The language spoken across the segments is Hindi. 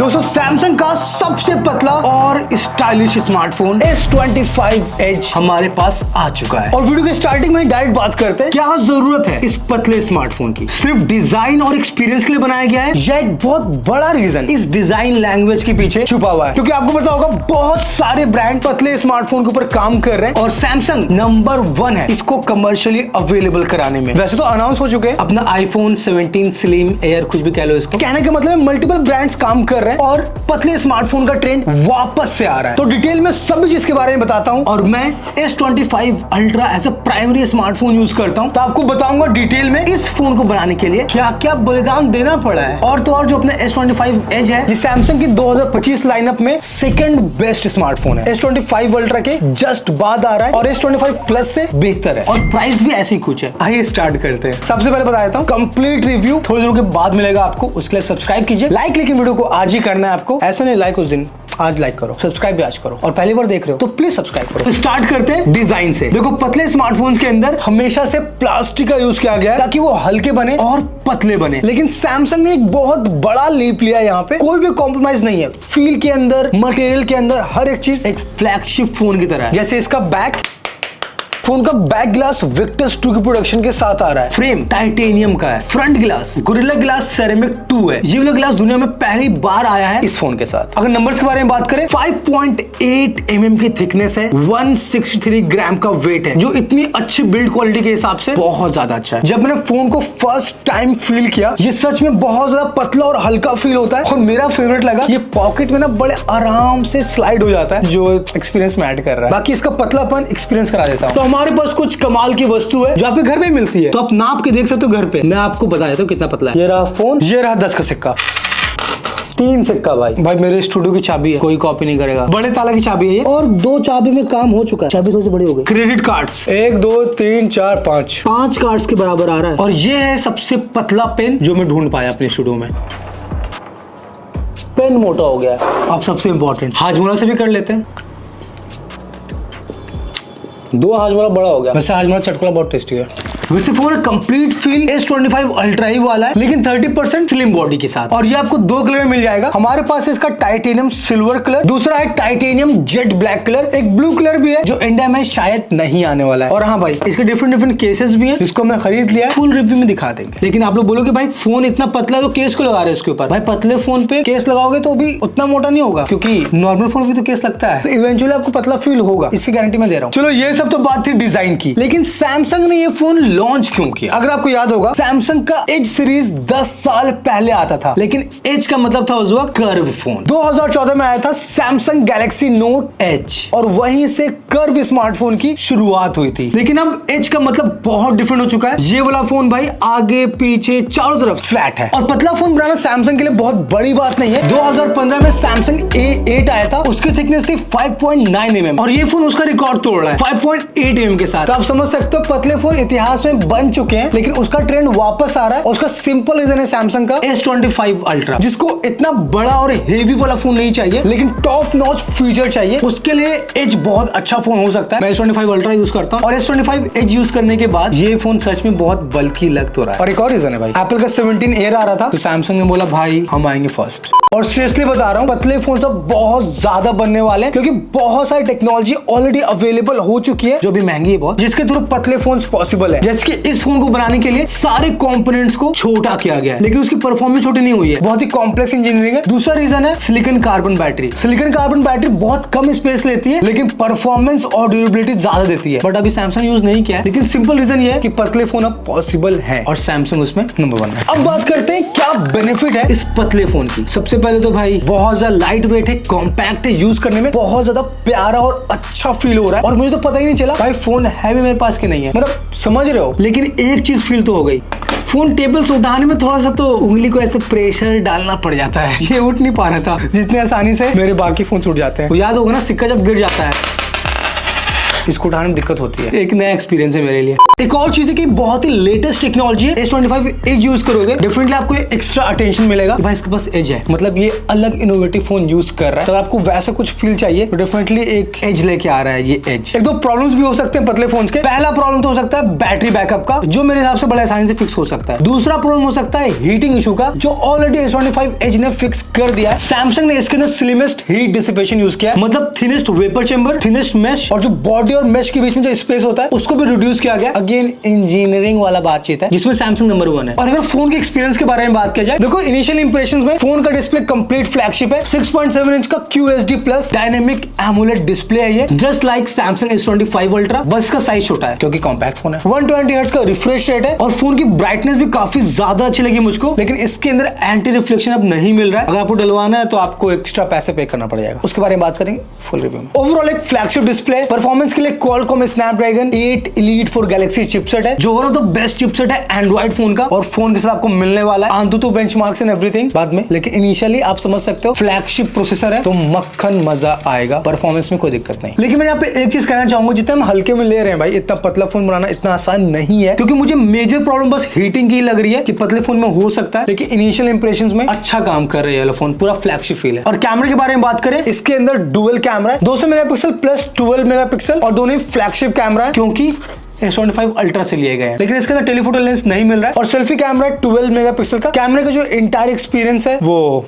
दोस्तों सैमसंग का सबसे पतला और स्टाइलिश स्मार्टफोन S25 Edge हमारे पास आ चुका है। और वीडियो के स्टार्टिंग में डायरेक्ट बात करते हैं, क्या जरूरत है इस पतले स्मार्टफोन की? सिर्फ डिजाइन और एक्सपीरियंस के लिए बनाया गया है या एक बहुत बड़ा रीजन इस डिजाइन लैंग्वेज के पीछे छुपा हुआ है? क्योंकि आपको पता होगा बहुत सारे ब्रांड पतले स्मार्टफोन के ऊपर काम कर रहे हैं और सैमसंग नंबर 1 है इसको कमर्शियली अवेलेबल कराने में। वैसे तो अनाउंस हो चुके हैं अपना iPhone 17 स्लिम एयर, कुछ भी कह लो इसको। कहने का मतलब मल्टीपल ब्रांड्स काम कर रहे हैं और पतले स्मार्टफोन का ट्रेंड वापस से आ रहा है। तो डिटेल में सभी चीज के बारे में बताता हूं और मैं S25 Ultra as a primary smartphone use करता हूं, तो आपको बताऊंगा डिटेल में इस फोन को बनाने के लिए क्या क्या बलिदान देना पड़ा है। और तो और जो अपना S25 Edge है ये सैमसंग की 2025 लाइनअप में सेकंड बेस्ट स्मार्टफोन है। S25 Ultra के जस्ट बाद आ रहा है और S25 Plus से बेहतर है और प्राइस भी ऐसे ही कुछ है। आइए स्टार्ट करते हैं। सबसे पहले बता देता हूं कंप्लीट रिव्यू थोड़ी देर के बाद मिलेगा आपको, उसके लिए सब्सक्राइब कीजिए। लाइक लेकिन वीडियो को आज ही करना है आपको, ऐसा नहीं लाइक उस दिन, आज लाइक करो, सब्सक्राइब भी आज करो और पहली बार देख रहे हो तो प्लीज सब्सक्राइब करो। तो स्टार्ट करते हैं डिजाइन से। देखो पतले स्मार्टफोन्स के अंदर हमेशा से प्लास्टिक का यूज किया गया है ताकि वो हल्के बने और पतले बने, लेकिन सैमसंग ने एक बहुत बड़ा लीप लिया। यहाँ पे कोई भी कॉम्प्रोमाइज नहीं है, फील के अंदर, मटेरियल के अंदर, हर एक चीज एक फ्लैगशिप फोन की तरह है। जैसे इसका बैक फोन का बैक ग्लास विक्टर्स 2 की प्रोडक्शन के साथ आ रहा है। फ्रेम टाइटेनियम का है। Front glass gorilla glass ceramic 2 है। ये वाला ग्लास दुनिया में पहली बार आया है इस फोन के साथ। अगर नंबर्स के बारे में बात करें 5.8 mm की थिकनेस है, 163 ग्राम का वेट है, जो इतनी अच्छी बिल्ड क्वालिटी के हिसाब से बहुत ज्यादा अच्छा है। जब मैंने फोन को फर्स्ट टाइम फील किया ये सच में बहुत ज्यादा पतला और हल्का फील होता है और मेरा फेवरेट लगा ये पॉकेट में ना बड़े आराम से स्लाइड हो जाता है, जो एक्सपीरियंस में ऐड कर रहा है। बाकी इसका पतलापन एक्सपीरियंस करा देता हूँ। तो हमारे पास कुछ कमाल की वस्तु है जो आपके घर में मिलती है, तो आप नाप के देख सकते हो घर पे। मैं आपको बता देता हूँ कितना पतला है। ये रहा फोन, ये रहा 10 का सिक्का, 3 सिक्का। भाई मेरे स्टूडियो की चाबी है, कोई कॉपी नहीं करेगा। बड़े ताला की चाबी है ये और 2 चाबी में काम हो चुका है, चाबी थोड़ी सी बड़ी हो गई। क्रेडिट कार्ड्स 1 2 3 4 5 कार्ड्स के बराबर आ रहा है। और ये है सबसे पतला पेन जो मैं ढूंढ पाया अपने स्टूडियो में। पेन मोटा हो गया है। अब सबसे इंपॉर्टेंट हाजमोला से भी कर लेते हैं। 2 हाजमोला बड़ा हो गया। वैसे हाजमोला चटकुला बहुत टेस्टी है। वैसे phone complete feel S25 Ultra ही वाला है, लेकिन 30% स्लिम बॉडी के साथ। और ये आपको 2 कलर में मिल जाएगा। हमारे पास इसका टाइटेनियम सिल्वर कलर, दूसरा है टाइटेनियम जेट ब्लैक कलर, एक ब्लू कलर भी है जो इंडिया में शायद नहीं आने वाला है। और हाँ भाई इसके डिफरेंट केसेस भी हैं जिसको हमने खरीद लिया है, फुल रिव्यू में दिखा देंगे। लेकिन आप लोग बोलोगे भाई फोन इतना पतला तो केस को लगा रहे हैं इसके ऊपर। भाई पतले फोन पे केस लगाओगे तो भी उतना मोटा नहीं होगा, क्योंकि नॉर्मल फोन पे तो केस लगता है, तो इवेंचुअली आपको पतला फील होगा, इसकी गारंटी मैं दे रहा हूँ। चलो ये सब तो बात थी डिजाइन की, लेकिन सैमसंग ने ये फोन लॉन्च क्यों किया? अगर आपको याद होगा सैमसंग का एज सीरीज 10 साल पहले आता था, लेकिन एज का मतलब था उस वक्त कर्व फोन। 2014 में आया था सैमसंग गैलेक्सी नोट एज और वहीं से कर्व स्मार्टफोन की शुरुआत हुई थी। लेकिन अब एज का मतलब बहुत डिफरेंट हो चुका है। ये वाला फोन भाई आगे पीछे चारों तरफ फ्लैट है और पतला फोन बनाना सैमसंग के लिए बहुत बड़ी बात नहीं है। 2015 में सैमसंग A8 आया था, उसकी थिकनेस थी 5.9 mm और ये फोन उसका रिकॉर्ड तोड़ रहा है 5.8 mm के साथ। तो आप समझ सकते हो पतले फोन इतिहास में बन चुके हैं, लेकिन उसका ट्रेंड वापस आ रहा है और उसका सिंपल रीजन है सैमसंग का S25 Ultra, जिसको इतना बड़ा और हेवी वाला फोन नहीं चाहिए, लेकिन टॉप नॉच फीचर चाहिए। उसके लिए एज बहुत अच्छा फोन हो सकता है। मैं S25 Ultra यूज करता हूं और S25 Edge यूज करने के बाद ये फोन सच में बहुत बल्कि लग तो रहा है। और एक और रीजन है भाई, एप्पल का 17 Air आ रहा था तो सैमसंग ने बोला भाई हम आएंगे फर्स्ट। और सीरियसली बता रहा हूँ पतले फोन सब बहुत ज्यादा बनने वाले हैं, क्योंकि बहुत सारी टेक्नोलॉजी ऑलरेडी अवेलेबल हो चुकी है जो भी महंगी है बहुत, जिसके थ्रू पतले फोन पॉसिबल है। जैसे कि इस फोन को बनाने के लिए सारे कंपोनेंट्स को छोटा किया गया है, लेकिन उसकी परफॉर्मेंस छोटी नहीं हुई है, बहुत ही कॉम्प्लेक्स इंजीनियरिंग है। दूसरा रीजन है silicon carbon battery. Silicon carbon battery बहुत कम स्पेस लेती है, लेकिन परफॉर्मेंस और ड्यूरेबिलिटी ज्यादा देती है। बट अभी सैमसंग यूज नहीं किया है, लेकिन सिंपल रीजन ये है कि पतले फोन अब पॉसिबल है और सैमसंग उसमें नंबर 1 है। अब बात करते हैं क्या बेनिफिट है इस पतले फोन की। सबसे पहले तो भाई बहुत ज्यादा लाइट वेट है, कॉम्पैक्ट है, यूज करने में बहुत ज्यादा प्यारा और अच्छा फील हो रहा है। और मुझे तो पता ही नहीं चला भाई फोन है भी मेरे पास कि नहीं है, मतलब समझ रहे हो। लेकिन एक चीज फील तो हो गई, फोन टेबल से उठाने में थोड़ा सा तो उंगली को ऐसे प्रेशर डालना पड़ जाता है। ये उठ नहीं पा रहा था जितने आसानी से मेरे बाकी फोन उठ जाते हैं। याद होगा ना सिक्का जब गिर जाता है इसको उठाने में दिक्कत होती है, एक नया एक्सपीरियंस है मेरे लिए। एक और चीज है कि बहुत ही लेटेस्ट टेक्नोलॉजी है। S25 एज यूज करोगे डेफिनेटली आपको एक्स्ट्रा अटेंशन मिलेगा कि भाई इसके पास एज है, मतलब ये अलग इनोवेटिव फोन यूज कर रहा है। तो आपको वैसा कुछ फील चाहिए तो डेफिनेटली एक एज लेके आ रहा है ये एज। एक दो प्रॉब्लम्स भी हो सकते हैं पतले फोन के। पहला प्रॉब्लम तो हो सकता है बैटरी बैकअप का, जो मेरे हिसाब से बड़े आसानी से फिक्स हो सकता है। दूसरा प्रॉब्लम हो सकता है हीटिंग इशू का, जो ऑलरेडी S25 एज ने फिक्स कर दिया है। सैमसंग ने इसके अंदर स्लिमेस्ट हीट डिसिपेशन यूज किया है, मतलब thinnest vapour chamber, thinnest mesh, और जो बॉडी और मेश के बीच में जो स्पेस होता है उसको भी रिड्यूस किया गया। अगेन इंजीनियरिंग वाला बातचीत है जिसमें सैमसंग नंबर 1 है। और अगर फोन के एक्सपीरियंस के बारे में बात किया जाए, देखो इनिशियल इंप्रेशंस में फोन का डिस्प्ले कंप्लीट फ्लैगशिप है। 6.7 इंच का QHD plus dynamic AMOLED display है ये, just like Samsung S25 ultra, बस इसका साइज छोटा है क्योंकि कॉम्पैक्ट फोन है। 120 हर्ट्ज का रिफ्रेश रेट है और फोन की ब्राइटनेस भी काफी ज्यादा अच्छी लगी मुझको, लेकिन इसके अंदर एंटी रिफ्लेक्शन अब नहीं मिल रहा है। अगर आपको डलवाना है तो आपको एक्स्ट्रा पैसे पे करना पड़ जाएगा, उसके बारे में बात करेंगे फुल रिव्यू में। ओवरऑल एक फ्लैगशिप डिस्प्ले, परफॉर्मेंस के लिए Qualcomm Snapdragon 8 Elite for Galaxy chipset है, जो one of the best chipset है एंड्रॉइड फोन का, और फोन के साथ आपको मिलने वाला है AnTuTu बेंचमार्क्स एंड एवरीथिंग बाद में। लेकिन इनिशियली आप समझ सकते हो फ्लैगशिप प्रोसेसर है तो मक्खन मजा आएगा, परफॉर्मेंस में कोई दिक्कत नहीं। लेकिन मैं यहाँ पे एक चीज कहना चाहूंगा, जितना हम हल्के में ले रहे हैं भाई, इतना पतला फोन बनाना इतना आसान नहीं है, क्योंकि मुझे मेजर प्रॉब्लम बस हीटिंग की लग रही है कि पतले फोन में हो सकता है, लेकिन इनिशियल इंप्रेशंस में अच्छा काम कर रही है फोन, पूरा फ्लैगशिप फील है। और कैमरे के बारे में बात करें, इसके अंदर डुअल कैमरा है, 200 मेगापिक्सल प्लस 12 मेगापिक्सल, और दोनों फ्लैगशिप कैमरा है क्योंकि S25 अल्ट्रा से लिए गए हैं। लेकिन इसके अंदर टेलीफोटो लेंस नहीं मिल रहा है, और सेल्फी कैमरा 12 मेगापिक्सल का। कैमरे का जो इंटायर एक्सपीरियंस है वो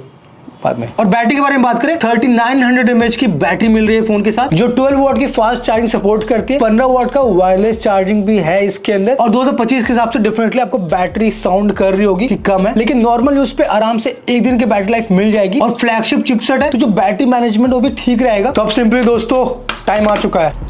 बाद में। और बैटरी के बारे में बात करें, 3900 mAh की बैटरी मिल रही है फोन के साथ, जो 12 वॉट की फास्ट चार्जिंग सपोर्ट करती है। 15 वॉट का वायरलेस चार्जिंग भी है इसके अंदर, और 2025 के हिसाब से डेफिनेटली आपको बैटरी साउंड कर रही होगी कि कम है, लेकिन नॉर्मल यूज पे आराम से एक दिन की बैटरी लाइफ मिल जाएगी। और फ्लैगशिप चिपसेट है तो जो बैटरी मैनेजमेंट वो भी ठीक रहेगा। तो अब सिंपली दोस्तों टाइम आ चुका है,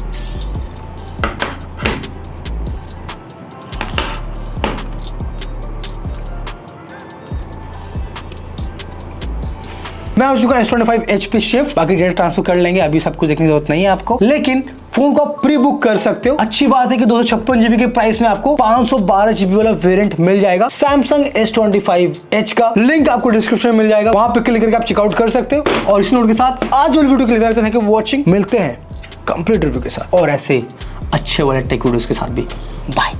मैं हो चुका S25 एज पे शिफ्ट। बाकी डेटा ट्रांसफर कर लेंगे, अभी सब कुछ देखने की जरूरत नहीं है आपको, लेकिन फोन को आप प्री बुक कर सकते हो। अच्छी बात है कि 256 GB के प्राइस में आपको 512 GB वाला वेरिएंट मिल जाएगा सैमसंग S25 एज का। लिंक आपको डिस्क्रिप्शन में मिल जाएगा, वहां पे क्लिक करके आप चेकआउट कर सकते हो। और इस नोट के साथ आज वाली वीडियो क्लिक करते हैं कि वॉचिंग, मिलते हैं कंप्लीट रिव्यू के साथ और ऐसे अच्छे वाले टेक वीडियोस के साथ भी। बाय।